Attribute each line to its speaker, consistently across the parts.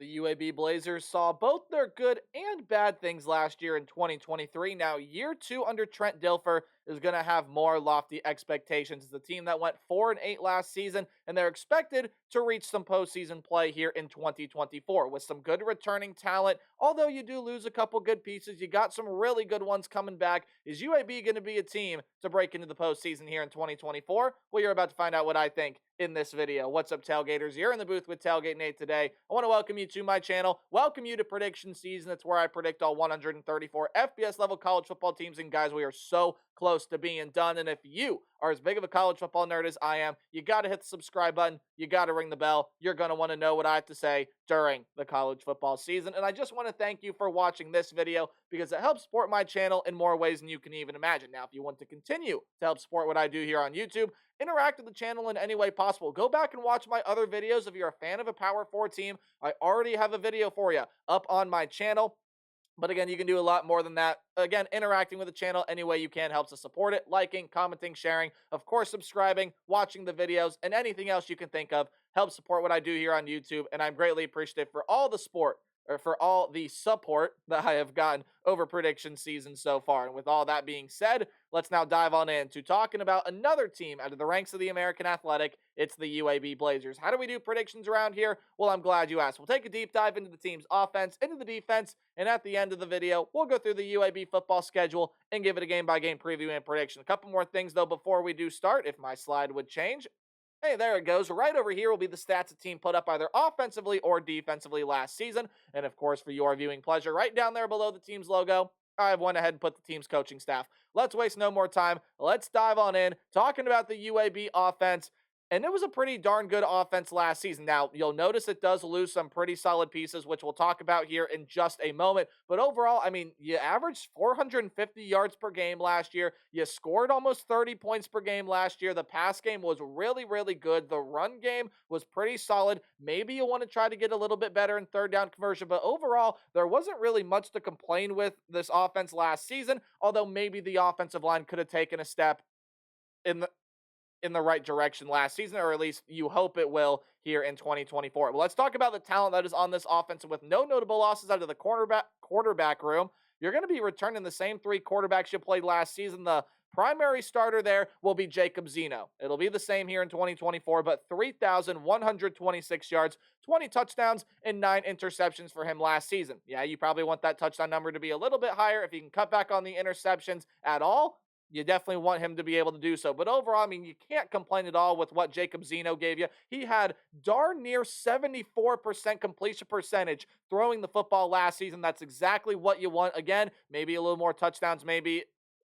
Speaker 1: The UAB Blazers saw both their good and bad things last year in 2023. Now, year two under Trent Dilfer is going to have more lofty expectations. It's a team that went 4-8 last season, and they're expected to reach some postseason play here in 2024 with some good returning talent. Although you do lose a couple good pieces, you got some really good ones coming back. Is UAB going to be a team to break into the postseason here in 2024? Well, you're about to find out what I think in this video. What's up, Tailgaters? You're in the booth with Tailgate Nate today. I want to welcome you to my channel. Welcome you to prediction season. It's where I predict all 134 FBS level college football teams. And guys, we are so close to being done. And if you are as big of a college football nerd as I am, you got to hit the subscribe button. You got to ring the bell. You're going to want to know what I have to say during the college football season. And I just want to thank you for watching this video because it helps support my channel in more ways than you can even imagine. Now, if you want to continue to help support what I do here on YouTube, interact with the channel in any way possible. Go back and watch my other videos if you're a fan of a Power 4 team. I already have a video for you up on my channel. But again, you can do a lot more than that. Again, interacting with the channel any way you can helps us support it. Liking, commenting, sharing, of course, subscribing, watching the videos, and anything else you can think of helps support what I do here on YouTube. And I'm greatly appreciative for all the support that I have gotten over prediction season so far. And with all that being said, let's now dive on into talking about another team out of the ranks of the American Athletic. It's the UAB Blazers. How do we do predictions around here? Well, I'm glad you asked. We'll take a deep dive into the team's offense, into the defense, and at the end of the video, we'll go through the UAB football schedule and give it a game-by-game preview and prediction. A couple more things, though, before we do start, if my slide would change. Hey, there it goes. Right over here will be the stats the team put up either offensively or defensively last season. And of course, for your viewing pleasure, right down there below the team's logo, I've went ahead and put the team's coaching staff. Let's waste no more time. Let's dive on in, talking about the UAB offense. And it was a pretty darn good offense last season. Now, you'll notice it does lose some pretty solid pieces, which we'll talk about here in just a moment. But overall, I mean, you averaged 450 yards per game last year. You scored almost 30 points per game last year. The pass game was really, really good. The run game was pretty solid. Maybe you want to try to get a little bit better in third down conversion. But overall, there wasn't really much to complain with this offense last season, although maybe the offensive line could have taken a step in the right direction last season, or at least you hope it will here in 2024. Well, let's talk about the talent that is on this offense. With no notable losses out of the quarterback room, you're going to be returning the same three quarterbacks you played last season. The primary starter there will be Jacob Zeno. It'll be the same here in 2024, but 3,126 yards, 20 touchdowns, and 9 interceptions for him last season. Yeah, you probably want that touchdown number to be a little bit higher. If you can cut back on the interceptions at all, you definitely want him to be able to do so. But overall, I mean, you can't complain at all with what Jacob Zeno gave you. He had darn near 74% completion percentage throwing the football last season. That's exactly what you want. Again, maybe a little more touchdowns, maybe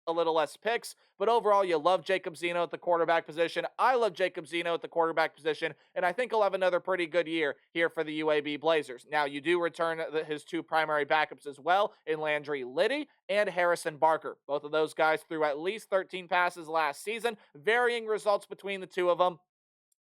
Speaker 1: a little less picks, but overall, you love Jacob Zeno at the quarterback position. I love Jacob Zeno at the quarterback position, and I think he'll have another pretty good year here for the UAB Blazers. Now, you do return his two primary backups as well in Landry Liddy and Harrison Barker. Both of those guys threw at least 13 passes last season, varying results between the two of them.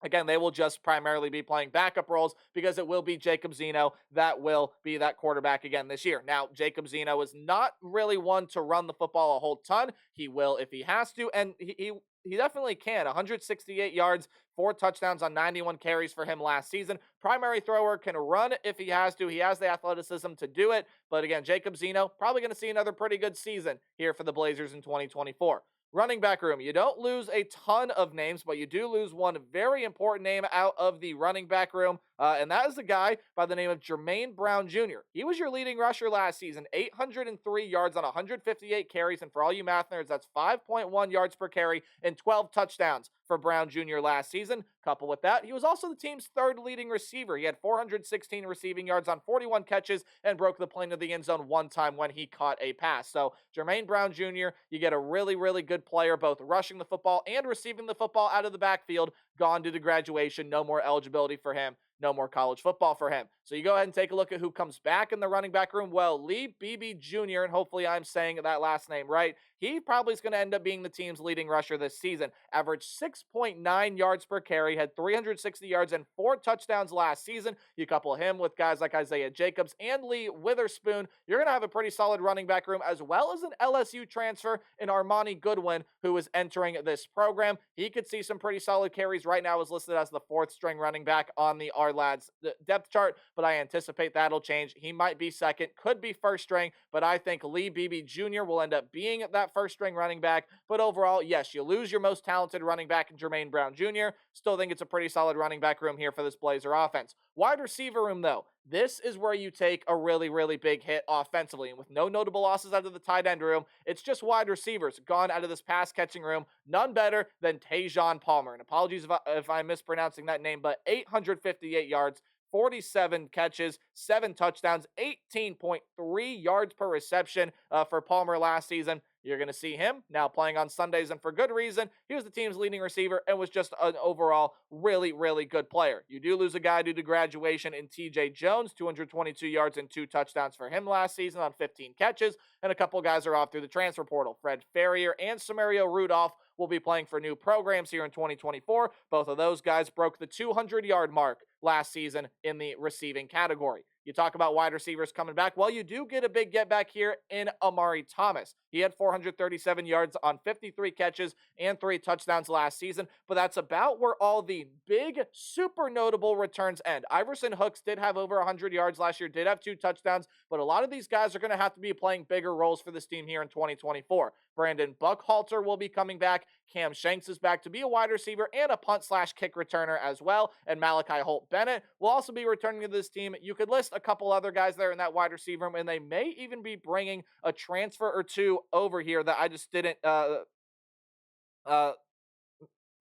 Speaker 1: Again, they will just primarily be playing backup roles because it will be Jacob Zeno that will be that quarterback again this year. Now, Jacob Zeno is not really one to run the football a whole ton. He will if he has to, and he definitely can. 168 yards, 4 touchdowns on 91 carries for him last season. Primary thrower, can run if he has to. He has the athleticism to do it. But again, Jacob Zeno, probably going to see another pretty good season here for the Blazers in 2024. Running back room, you don't lose a ton of names, but you do lose one very important name out of the running back room, and that is a guy by the name of Jermaine Brown Jr. He was your leading rusher last season, 803 yards on 158 carries, and for all you math nerds, that's 5.1 yards per carry and 12 touchdowns for Brown Jr. last season. Coupled with that, he was also the team's third leading receiver. He had 416 receiving yards on 41 catches and broke the plane of the end zone one time when he caught a pass. So Jermaine Brown Jr., you get a really, really good player, both rushing the football and receiving the football out of the backfield. Gone due to graduation, no more eligibility for him. No more college football for him. So you go ahead and take a look at who comes back in the running back room. Well, Lee Beebe Jr., and hopefully I'm saying that last name right, he probably is going to end up being the team's leading rusher this season. Averaged 6.9 yards per carry, had 360 yards and 4 touchdowns last season. You couple him with guys like Isaiah Jacobs and Lee Witherspoon, you're going to have a pretty solid running back room, as well as an LSU transfer in Armani Goodwin, who is entering this program. He could see some pretty solid carries. Right now is listed as the 4th string running back on our lad's depth chart, but I anticipate that'll change. He might be second, could be first string, but I think Lee Beebe Jr. will end up being that first string running back. But overall, yes, you lose your most talented running back in Jermaine Brown Jr. Still think it's a pretty solid running back room here for this Blazer offense. Wide receiver room, though, this is where you take a really, really big hit offensively. And with no notable losses out of the tight end room, it's just wide receivers gone out of this pass catching room. None better than Tajon Palmer. And apologies if I'm mispronouncing that name, but 858 yards, 47 catches, 7 touchdowns, 18.3 yards per reception for Palmer last season. You're going to see him now playing on Sundays, and for good reason. He was the team's leading receiver and was just an overall really, really good player. You do lose a guy due to graduation in TJ Jones, 222 yards and 2 touchdowns for him last season on 15 catches, and a couple guys are off through the transfer portal. Fred Ferrier and Samario Rudolph will be playing for new programs here in 2024. Both of those guys broke the 200-yard mark last season in the receiving category. You talk about wide receivers coming back. Well, you do get a big get back here in Amari Thomas. He had 437 yards on 53 catches and 3 touchdowns last season, but that's about where all the big, super notable returns end. Iverson Hooks did have over 100 yards last year, did have 2 touchdowns, but a lot of these guys are going to have to be playing bigger roles for this team here in 2024. Brandon Buckhalter will be coming back. Cam Shanks is back to be a wide receiver and a punt/kick returner as well. And Malachi Holt-Bennett will also be returning to this team. You could list a couple other guys there in that wide receiver room, and they may even be bringing a transfer or two over here that I just didn't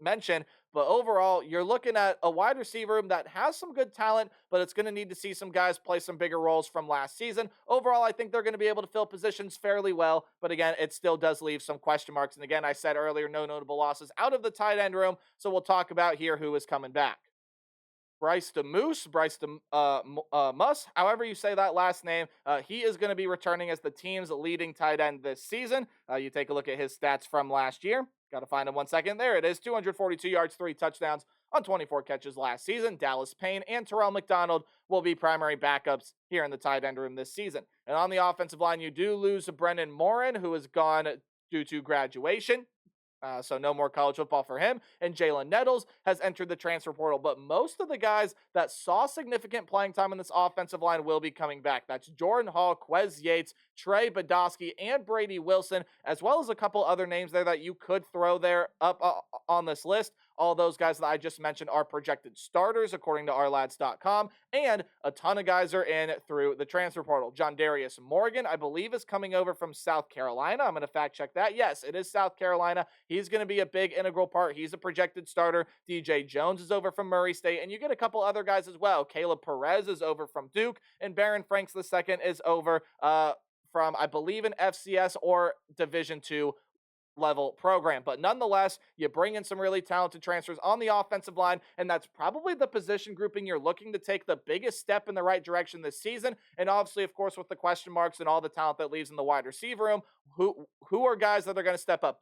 Speaker 1: mention. But overall, you're looking at a wide receiver room that has some good talent, but it's going to need to see some guys play some bigger roles from last season. Overall, I think they're going to be able to fill positions fairly well, but again, it still does leave some question marks. And again, I said earlier, no notable losses out of the tight end room, so we'll talk about here who is coming back. Bryce DeMuss, however you say that last name, he is going to be returning as the team's leading tight end this season. You take a look at his stats from last year. Got to find him 1 second. There it is, 242 yards, 3 touchdowns on 24 catches last season. Dallas Payne and Terrell McDonald will be primary backups here in the tight end room this season. And on the offensive line, you do lose Brennan Morin, who is gone due to graduation. So no more college football for him. And Jalen Nettles has entered the transfer portal. But most of the guys that saw significant playing time in this offensive line will be coming back. That's Jordan Hall, Quez Yates, Trey Badowski, and Brady Wilson, as well as a couple other names there that you could throw there up on this list. All those guys that I just mentioned are projected starters, according to ourlads.com, and a ton of guys are in through the transfer portal. John Darius Morgan, I believe, is coming over from South Carolina. I'm going to fact check that. Yes, it is South Carolina. He's going to be a big integral part. He's a projected starter. DJ Jones is over from Murray State, and you get a couple other guys as well. Caleb Perez is over from Duke, and Barron Franks II is over from, I believe, an FCS or Division II level program. But nonetheless, you bring in some really talented transfers on the offensive line, and that's probably the position grouping you're looking to take the biggest step in the right direction this season. And obviously, of course, with the question marks and all the talent that leaves in the wide receiver room, who are guys that are going to step up?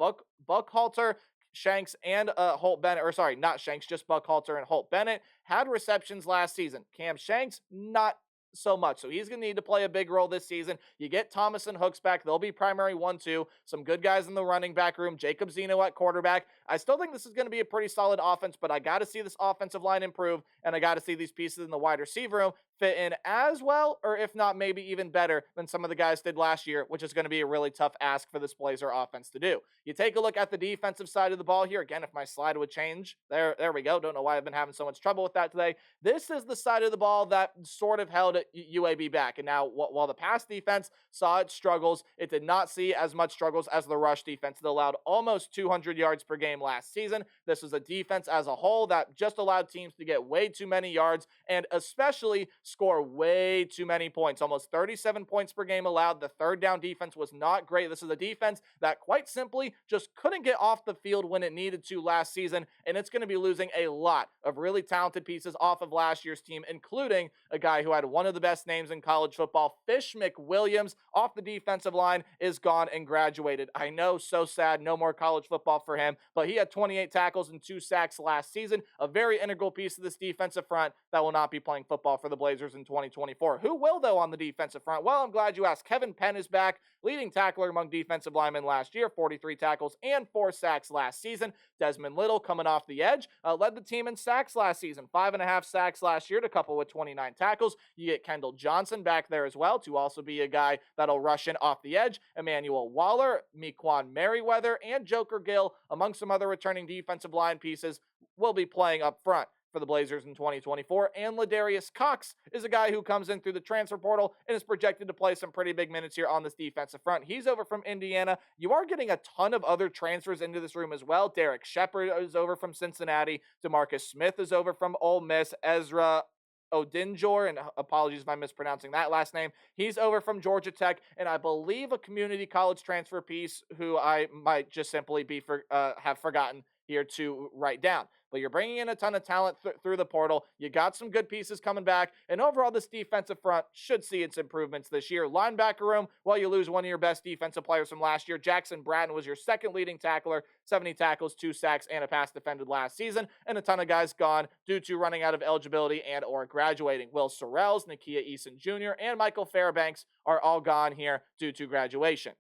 Speaker 1: Buckhalter, Shanks, and Holt-Bennett, or sorry, not Shanks, just Buckhalter and Holt-Bennett had receptions last season. Cam Shanks, not so much. So he's going to need to play a big role this season. You get Thomas and Hooks back. They'll be primary 1-2. Some good guys in the running back room. Jacob Zeno at quarterback. I still think this is going to be a pretty solid offense, but I got to see this offensive line improve, and I got to see these pieces in the wide receiver room fit in as well, or if not, maybe even better than some of the guys did last year, which is going to be a really tough ask for this Blazer offense to do. You take a look at the defensive side of the ball here. Again, if my slide would change, there we go. Don't know why I've been having so much trouble with that today. This is the side of the ball that sort of held UAB back. And now, while the pass defense saw its struggles, it did not see as much struggles as the rush defense that allowed almost 200 yards per game last season. This was a defense as a whole that just allowed teams to get way too many yards and especially score way too many points. Almost 37 points per game allowed. The third down defense was not great. This is a defense that quite simply just couldn't get off the field when it needed to last season, and it's going to be losing a lot of really talented pieces off of last year's team, including a guy who had one of the best names in college football. Fish McWilliams off the defensive line is gone and graduated. I know, so sad, no more college football for him, but he had 28 tackles and 2 sacks last season, a very integral piece of this defensive front that will not be playing football for the Blazers Blazers in 2024. Who will, though, on the defensive front? Well, I'm glad you asked. Kevin Penn is back, leading tackler among defensive linemen last year, 43 tackles and 4 sacks last season. Desmond Little, coming off the edge, led the team in sacks last season, 5.5 sacks last year to couple with 29 tackles. You get Kendall Johnson back there as well to also be a guy that'll rush in off the edge. Emmanuel Waller, Mequan Merriweather, and Joker Gill, among some other returning defensive line pieces, will be playing up front for the Blazers in 2024. And Ladarius Cox is a guy who comes in through the transfer portal and is projected to play some pretty big minutes here on this defensive front. He's over from Indiana. You are getting a ton of other transfers into this room as well. Derek Shepard is over from Cincinnati. DeMarcus Smith is over from Ole Miss. Ezra Odinjor, and apologies if I'm mispronouncing that last name. He's over from Georgia Tech, and I believe a community college transfer piece who I might just simply have forgotten here to write down. But you're bringing in a ton of talent through the portal. You got some good pieces coming back. And overall, this defensive front should see its improvements this year. Linebacker room, well, you lose one of your best defensive players from last year. Jackson Bratton was your second leading tackler, 70 tackles, 2 sacks, and a pass defended last season. And a ton of guys gone due to running out of eligibility and or graduating. Will Sorrells, Nakia Eason Jr., and Michael Fairbanks are all gone here due to graduation.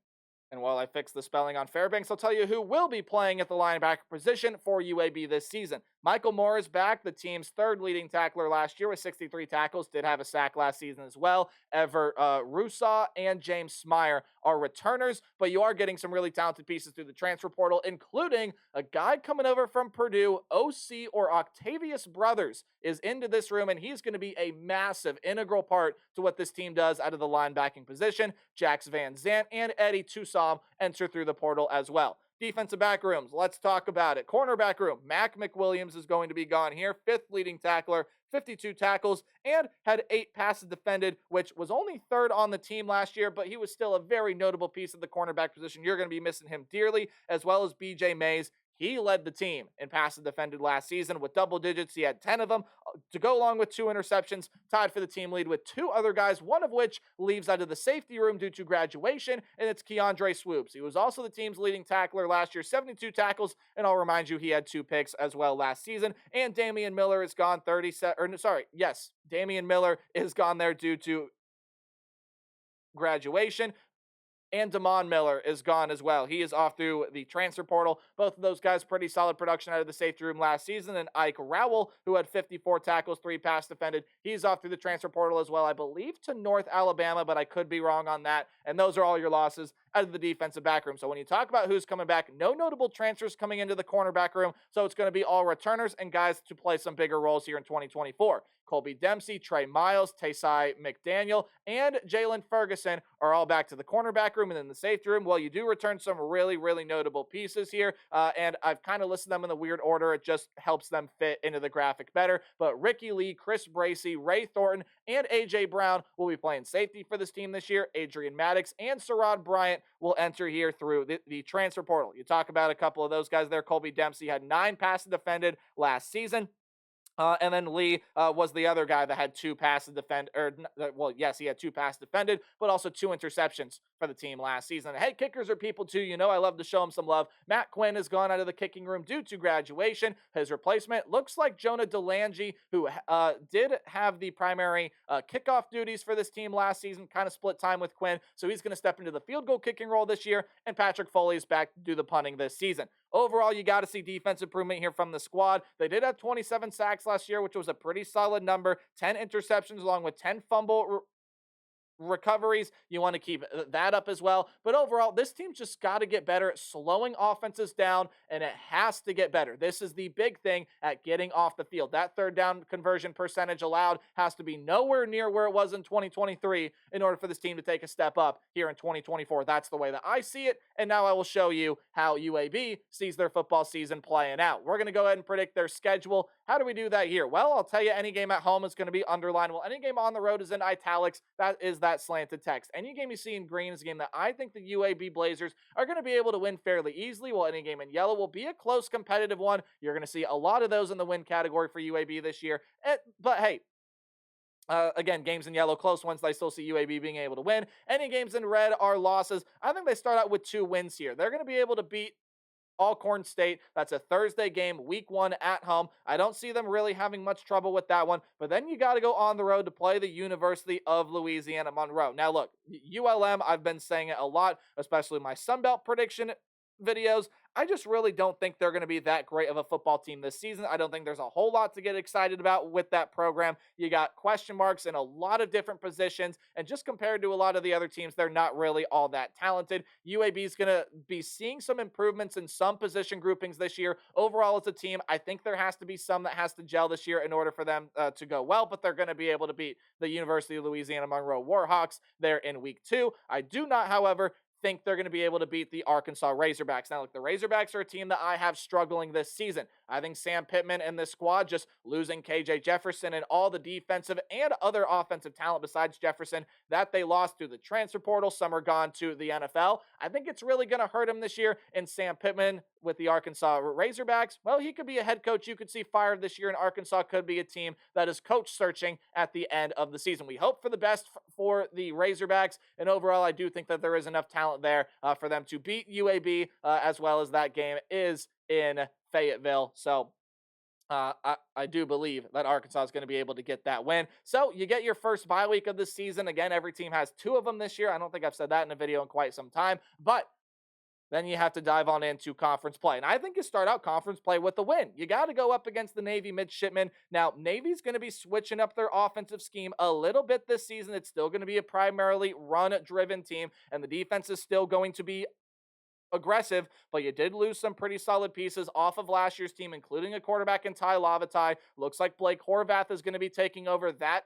Speaker 1: And while I fix the spelling on Fairbanks, I'll tell you who will be playing at the linebacker position for UAB this season. Michael Moore is back, the team's third leading tackler last year with 63 tackles, did have a sack last season as well. Ever Rusaw and James Smyer are returners, but you are getting some really talented pieces through the transfer portal, including a guy coming over from Purdue, OC or Octavius Brothers is into this room, and he's going to be a massive, integral part to what this team does out of the linebacking position. Jax Van Zant and Eddie Tusom enter through the portal as well. Defensive back rooms, let's talk about it. Cornerback room, Mac McWilliams is going to be gone here, fifth leading tackler, 52 tackles, and had 8 passes defended, which was only third on the team last year, but he was still a very notable piece of the cornerback position. You're going to be missing him dearly, as well as BJ Mays. He led the team in passes defended last season with double digits. He had 10 of them to go along with 2 interceptions, tied for the team lead with 2 other guys, one of which leaves out of the safety room due to graduation, and it's Keandre Swoops. He was also the team's leading tackler last year, 72 tackles, and I'll remind you he had 2 picks as well last season. And Damian Miller is gone Damian Miller is gone there due to graduation. And Damon Miller is gone as well. He is off through the transfer portal. Both of those guys, pretty solid production out of the safety room last season. And Ike Rowell, who had 54 tackles, 3 pass defended, he's off through the transfer portal as well, I believe, to North Alabama, but I could be wrong on that. And those are all your losses out of the defensive back room. So when you talk about who's coming back, no notable transfers coming into the cornerback room. So it's going to be all returners and guys to play some bigger roles here in 2024. Colby Dempsey, Trey Miles, Taysai McDaniel, and Jalen Ferguson are all back to the cornerback room. And in the safety room, well, you do return some really, really notable pieces here. And I've kind of listed them in the weird order. It just helps them fit into the graphic better. But Ricky Lee, Chris Bracey, Ray Thornton, and A.J. Brown will be playing safety for this team this year. Adrian Maddox and Sarad Bryant will enter here through the transfer portal. You talk about a couple of those guys there. Colby Dempsey had 9 passes defended last season. And then Lee was the other guy that had 2 passes defended. Yes, he had 2 passes defended, but also 2 interceptions for the team last season. Hey, kickers are people too. You know I love to show them some love. Matt Quinn has gone out of the kicking room due to graduation. His replacement looks like Jonah Delange, who did have the primary kickoff duties for this team last season, kind of split time with Quinn. So he's going to step into the field goal kicking role this year, and Patrick Foley is back to do the punting this season. Overall, you got to see defense improvement here from the squad. They did have 27 sacks last year, which was a pretty solid number. 10 interceptions along with 10 fumble recoveries. You want to keep that up as well. But overall, this team's just got to get better at slowing offenses down, and it has to get better. This is the big thing at getting off the field. That third down conversion percentage allowed has to be nowhere near where it was in 2023 in order for this team to take a step up here in 2024. That's the way that I see it, and now I will show you how UAB sees their football season playing out. We're going to go ahead and predict their schedule. How do we do that here? Well, I'll tell you, any game at home is going to be underlined. Well, any game on the road is in italics. That is that slanted text. Any game you see in green is a game that I think the UAB Blazers are going to be able to win fairly easily, while any game in yellow will be a close competitive one. You're going to see a lot of those in the win category for UAB this year. But hey, again, games in yellow, close ones, I still see UAB being able to win. Any games in red are losses. I think they start out with 2 wins here. They're going to be able to beat Alcorn State. That's a Thursday game, week 1 at home. I don't see them really having much trouble with that one. But then you got to go on the road to play the University of Louisiana Monroe. Now, look, ULM, I've been saying it a lot, especially my Sunbelt prediction videos. I just really don't think they're going to be that great of a football team this season. I don't think there's a whole lot to get excited about with that program. You got question marks in a lot of different positions, and just compared to a lot of the other teams, they're not really all that talented. UAB is going to be seeing some improvements in some position groupings this year. Overall, as a team, I think there has to be some that has to gel this year in order for them to go well, but they're going to be able to beat the University of Louisiana Monroe Warhawks there in week 2. I do not, however, think they're going to be able to beat the Arkansas Razorbacks. Now, look, the Razorbacks are a team that I have struggling this season. I think Sam Pittman and this squad, just losing KJ Jefferson and all the defensive and other offensive talent besides Jefferson that they lost through the transfer portal, some are gone to the NFL. I think it's really going to hurt him this year. And Sam Pittman with the Arkansas Razorbacks, well, he could be a head coach you could see fired this year, and Arkansas could be a team that is coach searching at the end of the season. We hope for the best for the Razorbacks, and overall, I do think that there is enough talent there for them to beat UAB, as well as that game is in Fayetteville. So I do believe that Arkansas is going to be able to get that win. So you get your first bye week of the season. Again, every team has 2 of them this year. I don't think I've said that in a video in quite some time, but then you have to dive on into conference play. And I think you start out conference play with a win. You got to go up against the Navy midshipmen. Now, Navy's going to be switching up their offensive scheme a little bit this season. It's still going to be a primarily run-driven team, and the defense is still going to be aggressive, but you did lose some pretty solid pieces off of last year's team, including a quarterback in Ty Lavatai. Looks like Blake Horvath is going to be taking over that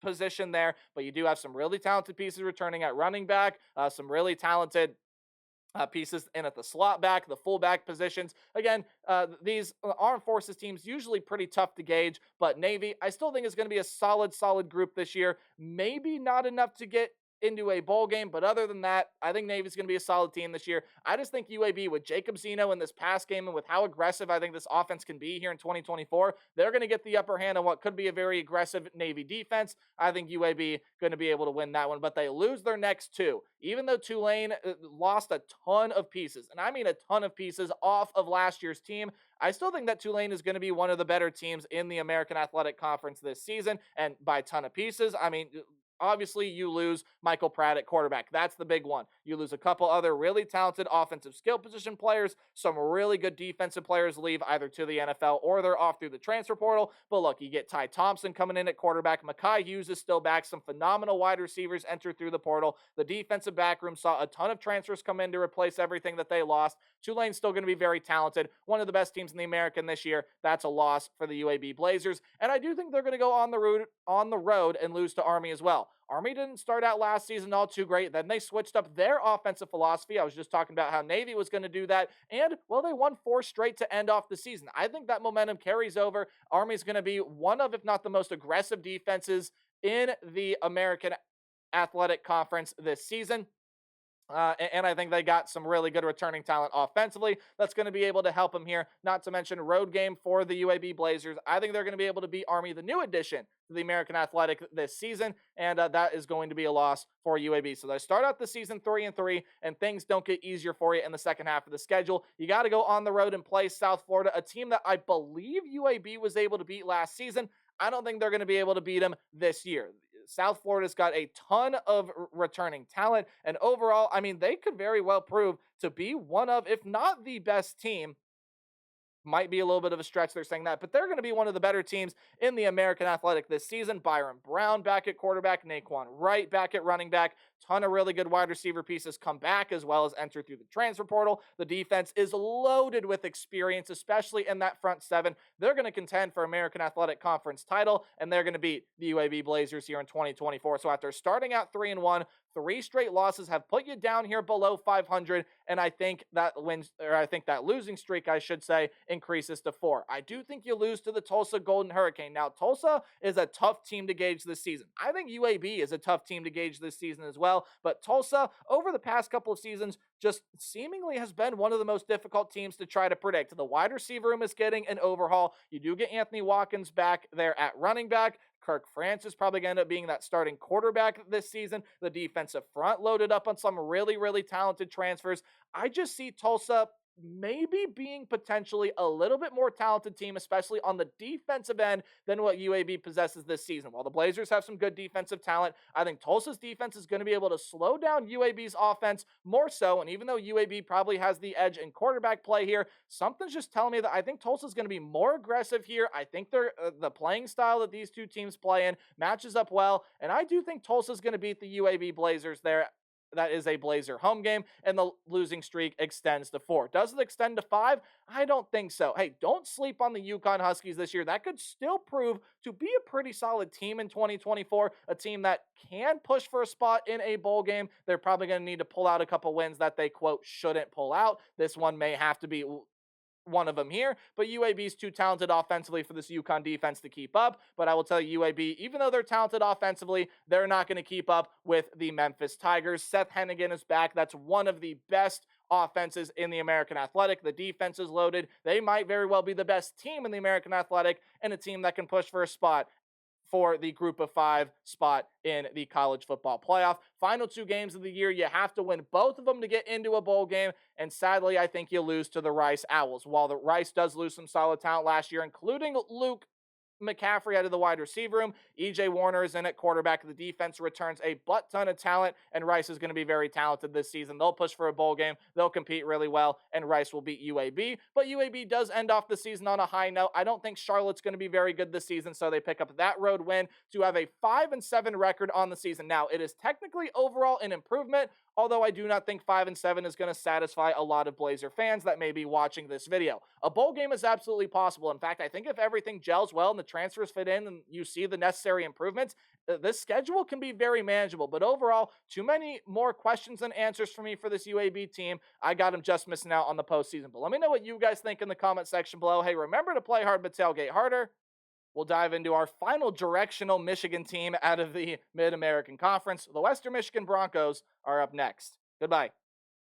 Speaker 1: position there, but you do have some really talented pieces returning at running back, some really talented pieces in at the slot back, the fullback positions. Again, these Armed Forces teams usually pretty tough to gauge, but Navy, I still think is going to be a solid group this year. Maybe not enough to get into a bowl game, but other than that, I think Navy's going to be a solid team this year. I just think UAB with Jacob Zeno in this past game and with how aggressive I think this offense can be here in 2024, they're going to get the upper hand on what could be a very aggressive Navy defense. I think UAB going to be able to win that one, but they lose their next 2. Even though Tulane lost a ton of pieces, and I mean a ton of pieces off of last year's team, I still think that Tulane is going to be one of the better teams in the American Athletic Conference this season, and by a ton of pieces, I mean, obviously, you lose Michael Pratt at quarterback. That's the big one. You lose a couple other really talented offensive skill position players. Some really good defensive players leave either to the NFL or they're off through the transfer portal. But look, you get Ty Thompson coming in at quarterback. Mekhi Hughes is still back. Some phenomenal wide receivers enter through the portal. The defensive back room saw a ton of transfers come in to replace everything that they lost. Tulane's still going to be very talented. One of the best teams in the American this year. That's a loss for the UAB Blazers. And I do think they're going to go on the road and lose to Army as well. Army didn't start out last season all too great. Then they switched up their offensive philosophy. I was just talking about how Navy was going to do that. And, well, they won 4 straight to end off the season. I think that momentum carries over. Army's going to be one of, if not the most aggressive defenses in the American Athletic Conference this season. And I think they got some really good returning talent offensively that's going to be able to help them here. Not to mention road game for the UAB Blazers. I think they're going to be able to beat Army, the new addition to the American Athletic this season, and that is going to be a loss for UAB. So they start out the season 3-3, and things don't get easier for you in the second half of the schedule. You got to go on the road and play South Florida, a team that I believe UAB was able to beat last season. I don't think they're going to be able to beat them this year. South Florida's got a ton of returning talent, and overall, I mean, they could very well prove to be one of, if not the best team. Might be a little bit of a stretch they're saying that, but they're going to be one of the better teams in the American Athletic this season. Byron Brown back at quarterback, Naquan Wright back at running back, ton of really good wide receiver pieces come back as well as enter through the transfer portal. The defense is loaded with experience, especially in that front 7. They're going to contend for American Athletic Conference title, and they're going to beat the UAB Blazers here in 2024. So after starting out 3-1, 3 straight losses have put you down here below 500, and I think that losing streak, I should say, increases to 4. I do think you lose to the Tulsa Golden Hurricane. Now, Tulsa is a tough team to gauge this season. I think UAB is a tough team to gauge this season as well, but Tulsa, over the past couple of seasons, just seemingly has been one of the most difficult teams to try to predict. The wide receiver room is getting an overhaul. You do get Anthony Watkins back there at running back. Kirk Francis probably going to end up being that starting quarterback this season. The defensive front loaded up on some really, really talented transfers. I just see Tulsa maybe being potentially a little bit more talented team, especially on the defensive end, than what UAB possesses this season. While the Blazers have some good defensive talent, I think Tulsa's defense is going to be able to slow down UAB's offense more so. And even though UAB probably has the edge in quarterback play here, something's just telling me that I think Tulsa's going to be more aggressive here. I think the playing style that these two teams play in matches up well, and I do think Tulsa's going to beat the UAB Blazers there. That is a Blazer home game, and the losing streak extends to 4. Does it extend to 5? I don't think so. Hey, don't sleep on the UConn Huskies this year. That could still prove to be a pretty solid team in 2024, a team that can push for a spot in a bowl game. They're probably going to need to pull out a couple wins that they, quote, shouldn't pull out. This one may have to be one of them here, but UAB is too talented offensively for this UConn defense to keep up. But I will tell you, UAB, even though they're talented offensively, they're not going to keep up with the Memphis Tigers. Seth Hennigan is back. That's one of the best offenses in the American Athletic. The defense is loaded. They might very well be the best team in the American Athletic and a team that can push for a spot for the group of 5 spot in the college football playoff. Final 2 games of the year, you have to win both of them to get into a bowl game, and sadly, I think you lose to the Rice Owls. While the Rice does lose some solid talent last year, including Luke McCaffrey out of the wide receiver room, EJ Warner is in at quarterback. The defense returns a butt ton of talent, and Rice is going to be very talented this season. They'll push for a bowl game. They'll compete really well, and Rice will beat UAB. But UAB does end off the season on a high note. I don't think Charlotte's going to be very good this season, so they pick up that road win to have a 5-7 record on the season. Now, it is technically overall an improvement, although I do not think 5-7 is going to satisfy a lot of Blazer fans that may be watching this video. A bowl game is absolutely possible. In fact, I think if everything gels well and the transfers fit in and you see the necessary improvements, this schedule can be very manageable. But overall, too many more questions than answers for me for this UAB team. I got them just missing out on the postseason. But let me know what you guys think in the comment section below. Hey, remember to play hard but tailgate harder. We'll dive into our final directional Michigan team out of the Mid-American Conference. The Western Michigan Broncos are up next. Goodbye.